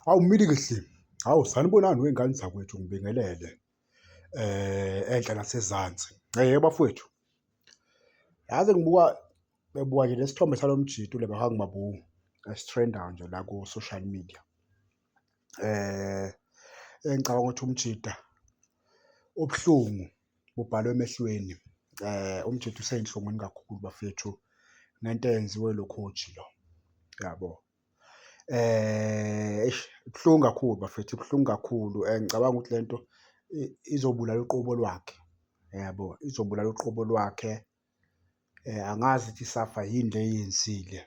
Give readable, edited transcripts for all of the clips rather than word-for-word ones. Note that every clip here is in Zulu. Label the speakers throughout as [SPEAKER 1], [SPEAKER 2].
[SPEAKER 1] Hawu Mmilikihli, hawu sanibonani wey'ngane zakwethu ngibingelele enhla nasezansi. Yebo bafowethu, yazi ngibuka nje lesi sithombe salo mjito le bakangibabu esithrendayo nje la ku-social media. Engicabanga ukuthi umjida ubuhlungu bubhalwe emehlweni. Umjida usey'nhlungwini kakhulu bafethu ngento eyenziwe lo coach lo, yabo. Ibuhlungu kakhulu bafethu, ibuhlungu kakhulu. Ngicabanga ukuthi lento izobulala uqobo lwakhe, yabo, izobulala uqobo lwakhe. Angazi ukuthi isafa yini le eyenzile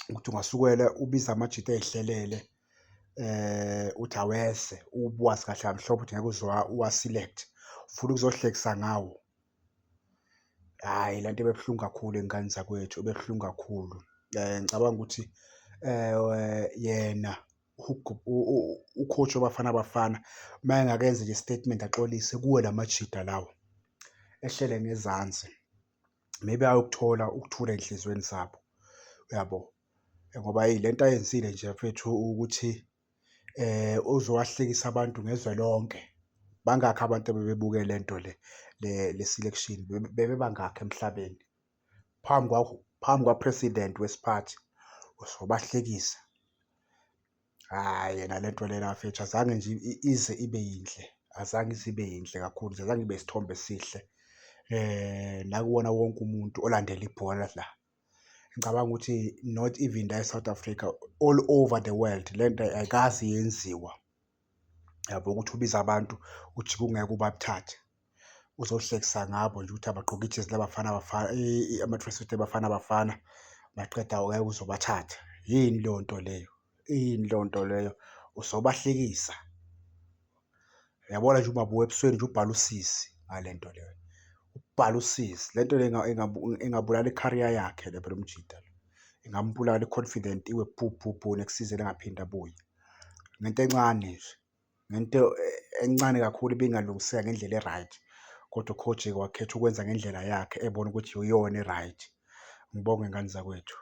[SPEAKER 1] ukuthi ungasukela ubize amajita ey'hlelele, uthi awese ubuwazi kahle kamhlophe ukuthi ngeke uze uwa-select, ufuna ukuzohlekisa ngawo. Hhayi, lento ibebuhlungu kakhulu ey'ngane zakwethu, ibebuhlungu kakhulu. Ngicabanga ukuthi yena u-coach waBafana Bafana uma engakenza nje i-statement axolise kuwe la majida lawo ehlele ngezansi, maybe ayokuthola ukuthula ey'nhliziyweni zabo, uyabo. Ngoba lento ayenzile nje mfethu ukuthi uzowahlekisa abantu ngezwe lonke. Bangakhi abantu abebebuke lento le selection, bebangakhi emhlabeni? Phambi kwa-president wesiphathi uzobahlekisa. Hhayi, yena lento lena mfethu azange nje ize ibe yinhle, azange ize ibe yinhle kakhulu nje, azange ibe isithombe esihle nakuwona wonke umuntu olandela ibhola la. Ngicabanga ukuthi not even la e-South Africa, all over the world lento ayikaze yenziwa, yabo, ukuthi ubize abantu uthi kungeke ubathathe, uzohlekisa ngabo nje ukuthi abagqoke ijezi laBafana Bafana, ama-tracksuit eBafana Bafana, maqeda awukeke uzobathatha. Yini leyo nto leyo? Yini leyo nto leyo? Uzobahlekisa. Uyabona nje umabuya ebusweni nje ubhala usizi ngale nto leyo, ubhala usizi. Le nto le ingabulala i-career yakhe le phela umjida lo, ingambulala i-confident iwe bhu bhu bhu next season engaphinde abuye. Ngento encane nje, ngento encane kakhulu ebingalungiseka ngendlela e-right, kodwa u-coach wakhetha ukwenza ngendlela yakhe ebona ukuthi iyona e-right. Ngibonge ngane zakwethu.